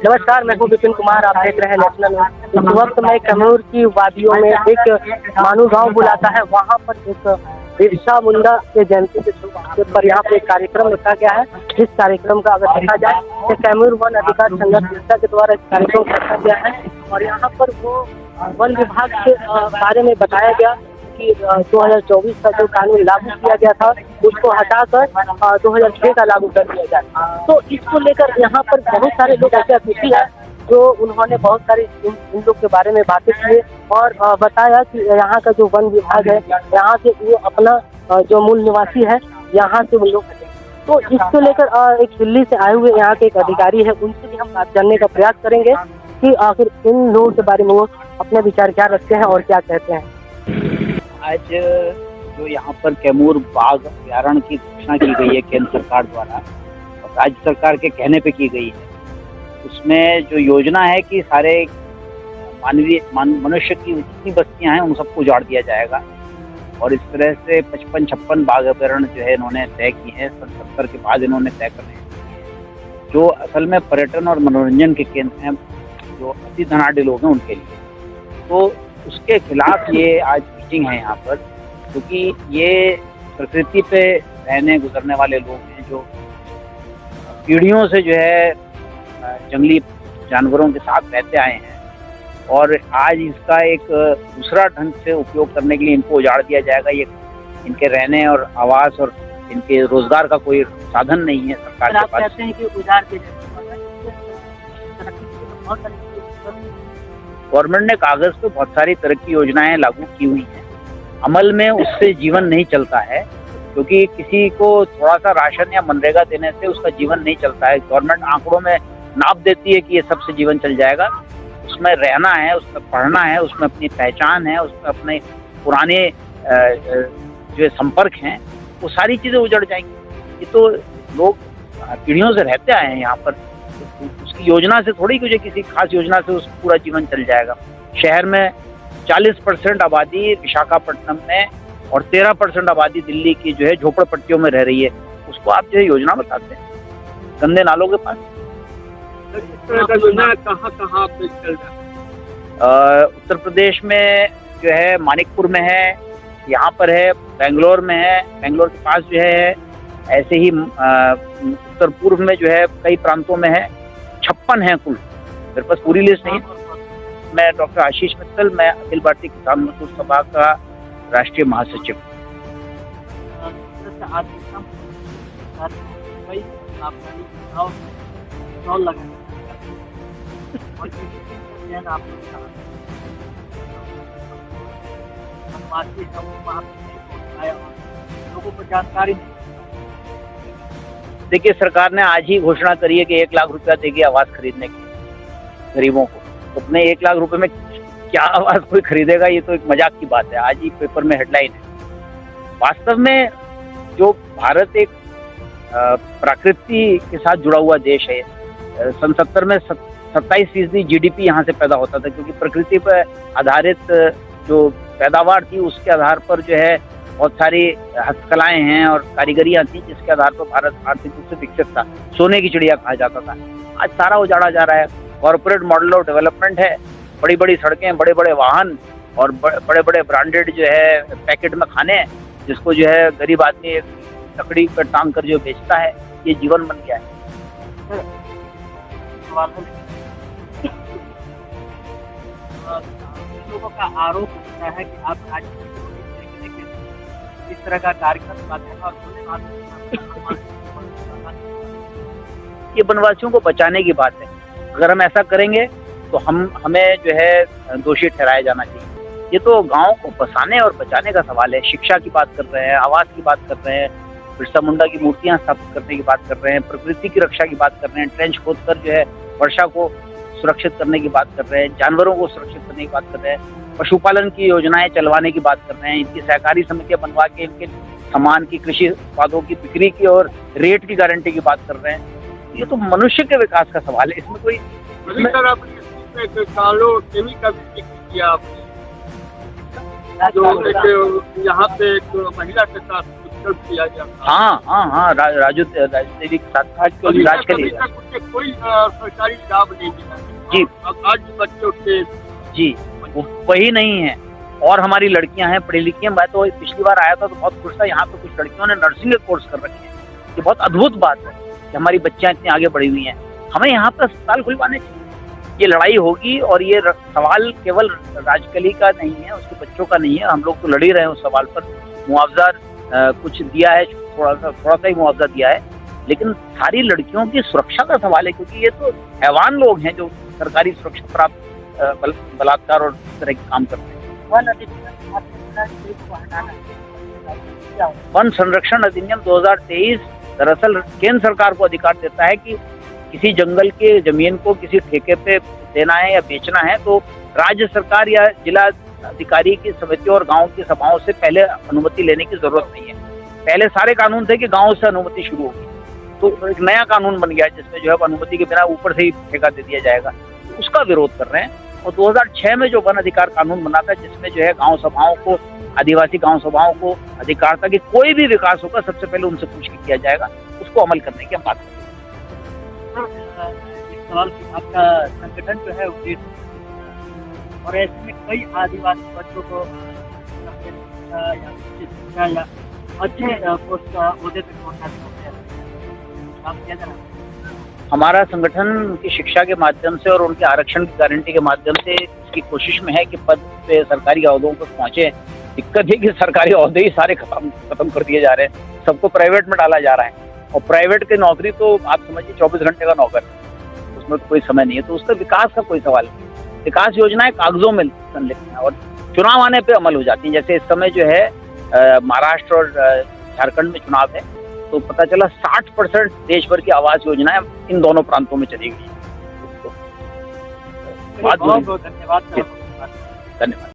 नमस्कार, मैं हूँ विपिन कुमार। आप देख रहे हैं नेशनल न्यूज़। इस वक्त मैं कैमूर की वादियों में एक मानू गांव बुलाता है, वहाँ पर एक बिरसा मुंडा के जयंती के अवसर पर यहाँ पे एक कार्यक्रम रखा गया है। इस कार्यक्रम का अगर देखा जाए तो कैमूर वन अधिकार संघर्ष बिरसा के द्वारा इस कार्यक्रम रखा गया है और यहाँ पर वो वन विभाग के बारे में बताया गया कि 2024 का जो कानून लागू किया गया था उसको हटाकर 2006 का लागू कर दिया जाए। तो इसको लेकर यहाँ पर बहुत सारे लोग ऐसे अतिथि हैं जो उन्होंने बहुत सारे इन लोग के बारे में बातें किए और बताया कि यहाँ का जो वन विभाग है, यहाँ से वो अपना जो मूल निवासी है यहाँ से वो लोग, तो इसको लेकर एक दिल्ली से आए हुए यहाँ के एक अधिकारी है, उनसे भी हम बात जानने का प्रयास करेंगे कि आखिर इन लोगों के बारे में वो अपने विचार क्या रखते हैं और क्या कहते हैं। आज जो यहाँ पर कैमूर बाघ अभयारण्य की घोषणा की गई है केंद्र सरकार द्वारा और राज्य सरकार के कहने पे की गई है, उसमें जो योजना है कि सारे मनुष्य की जितनी बस्तियां हैं उन सबको उजाड़ दिया जाएगा और इस तरह से 55-56 बाघ अभयारण्य जो है इन्होंने तय किए हैं। 70 के बाद इन्होंने तय कर रहे हैं जो असल में पर्यटन और मनोरंजन के केंद्र हैं, जो अति धनाढ़ लोग हैं उनके लिए। तो उसके खिलाफ ये आज मीटिंग है यहाँ पर, क्योंकि ये प्रकृति पे रहने गुजरने वाले लोग हैं जो पीढ़ियों से जो है जंगली जानवरों के साथ रहते आए हैं और आज इसका एक दूसरा ढंग से उपयोग करने के लिए इनको उजाड़ दिया जाएगा। ये इनके रहने और आवास और इनके रोजगार का कोई साधन नहीं है सरकार के पास। कहते हैं कि उजाड़ के गवर्नमेंट ने कागज पे बहुत सारी तरक्की योजनाएं लागू की हुई हैं, अमल में उससे जीवन नहीं चलता है, क्योंकि किसी को थोड़ा सा राशन या मनरेगा देने से उसका जीवन नहीं चलता है। गवर्नमेंट आंकड़ों में नाप देती है कि ये सबसे जीवन चल जाएगा, उसमें रहना है, उसमें पढ़ना है, उसमें अपनी पहचान है, उसमें अपने पुराने जो संपर्क हैं वो सारी चीज़ें उजड़ जाएंगी। ये तो लोग पीढ़ियों से रहते आए हैं यहाँ पर, उसकी योजना से थोड़ी कुछ किसी खास योजना से उसका पूरा जीवन चल जाएगा। शहर में 40% आबादी विशाखापट्टनम में और 13% आबादी दिल्ली की जो है झोपड़पट्टियों में रह रही है, उसको आप जो है योजना बताते हैं गंदे नालों के पास। इस तरह का योजना कहाँ पे चल रहा है? उत्तर प्रदेश में जो है मानिकपुर में है, यहाँ पर है, बेंगलोर में है, बेंगलोर के पास जो है, ऐसे ही उत्तर पूर्व में जो है कई प्रांतों में है। 56 है कुल, मेरे पास पूरी लिस्ट नहीं है। मैं डॉक्टर आशीष मित्तल, मैं अखिल भारतीय किसान मजदूर सभा का राष्ट्रीय महासचिव। लोगों को जानकारी नहीं। देखिए, सरकार ने आज ही घोषणा करी है कि 1 लाख रुपया देगी आवास खरीदने के गरीबों को। तो अपने 1 लाख रुपए में क्या आवास कोई खरीदेगा, ये तो एक मजाक की बात है। आज ही पेपर में हेडलाइन है। वास्तव में जो भारत एक प्रकृति के साथ जुड़ा हुआ देश है, सन 70 में 27% GDP यहाँ से पैदा होता था, क्योंकि प्रकृति पर आधारित जो पैदावार थी उसके आधार पर जो है बहुत सारी हस्तकलाएं हैं और कारीगरियां थी, जिसके आधार पर भारत आर्थिक रूप से विकसित था। सोने की चिड़िया कहा जाता था। आज सारा उजाड़ा जा रहा है। कॉर्पोरेट मॉडल ऑफ डेवलपमेंट है, बड़ी बड़ी सड़कें, बड़े बड़े वाहन और बड़े बड़े ब्रांडेड जो है पैकेट में खाने, जिसको जो है गरीब आदमी लकड़ी पर टांग कर जो बेचता है, ये जीवन बन गया है। लोगों का आरोप होता है कि आप राज्य इस तरह का कार्यक्रम करते हैं और ये वनवासियों को बचाने की बात है। अगर हम ऐसा करेंगे तो हमें जो है दोषी ठहराया जाना चाहिए। ये तो गांव को बसाने और बचाने का सवाल है। शिक्षा की बात कर रहे हैं, आवास की बात कर रहे हैं, बिरसा मुंडा की मूर्तियां स्थापित करने की बात कर रहे हैं, प्रकृति की रक्षा की बात कर रहे हैं, ट्रेंच खोदकर जो है वर्षा को सुरक्षित करने की बात कर रहे हैं, जानवरों को सुरक्षित करने की बात कर रहे हैं, पशुपालन की योजनाएं चलवाने की बात कर रहे हैं, इनकी सहकारी समितियां बनवा के इनके सामान की, कृषि उत्पादों की बिक्री की और रेट की गारंटी की बात कर रहे हैं। ये तो मनुष्य के विकास का सवाल है। इसमें कोई जो एक यहाँ पे एक महिला के साथ डिस्टर्ब किया जाता है। हाँ हाँ हाँ, राजू देवी के साथ अभी राज के तक लिए उसे कोई सरकारी लाभ नहीं मिला। जी। अब आज बच्चों के जी, वही नहीं है। और हमारी लड़कियां हैं, पढ़ी लिखी हैं। मैं तो पिछली बार आया था तो बहुत खुश था, यहाँ पे कुछ लड़कियों ने नर्सिंग के कोर्स कर रखे हैं। ये बहुत अद्भुत बात है कि हमारी बच्चियां इतनी आगे बढ़ी हुई हैं। हमें यहाँ पे अस्पताल खुलवाने चाहिए। ये लड़ाई होगी, और ये सवाल केवल राजकली का नहीं है, उसके बच्चों का नहीं है। हम लोग तो लड़ ही रहे हैं उस सवाल पर। मुआवजा कुछ दिया है, थोड़ा सा ही मुआवजा दिया है, लेकिन सारी लड़कियों की सुरक्षा का सवाल है, क्योंकि ये तो हैवान लोग हैं जो सरकारी सुरक्षा प्राप्त बलात्कार और इस तरह के काम करते हैं। वन संरक्षण अधिनियम 2023 दरअसल केंद्र सरकार को अधिकार देता है कि किसी जंगल के जमीन को किसी ठेके पे देना है या बेचना है, तो राज्य सरकार या जिला अधिकारी की समिति और गांव की सभाओं से पहले अनुमति लेने की जरूरत नहीं है। पहले सारे कानून थे कि गांव से अनुमति शुरू होगी, तो एक नया कानून बन गया जिसमें जो है अनुमति के बिना ऊपर से ही ठेका दे दिया जाएगा। उसका विरोध कर रहे हैं। और 2006 में जो वन अधिकार कानून बना था, जिसमें जो है गांव सभाओं को, आदिवासी गांव सभाओं को अधिकार था कि कोई भी विकास होगा सबसे पहले उनसे पूछ के किया जाएगा, उसको अमल करने की हम बात करें। एक सवाल कि आपका संगठन जो है वो और ऐसे में कई आदिवासी बच्चों को शिक्षा या अच्छे पोस्ट का ओहदे पे पहुंचाते हैं, आप क्या करना? हमारा संगठन उनकी शिक्षा के माध्यम से और उनके आरक्षण की गारंटी के माध्यम से इसकी कोशिश में है कि पद पे सरकारी ओहदों पर पहुंचे। दिक्कत है कि सरकारी ओहदे ही सारे खत्म कर दिए जा रहे हैं, सबको प्राइवेट में डाला जा रहा है। और प्राइवेट की नौकरी तो आप समझिए 24 घंटे का नौकर, उसमें तो कोई समय नहीं है, तो उसका विकास का कोई सवाल नहीं। विकास योजनाएं कागजों में लिखती हैं और चुनाव आने पे अमल हो जाती हैं। जैसे इस समय जो है महाराष्ट्र और झारखंड में चुनाव है, तो पता चला 60% देश भर की आवास योजनाएं इन दोनों प्रांतों में चली गई। बहुत बहुत धन्यवाद। धन्यवाद।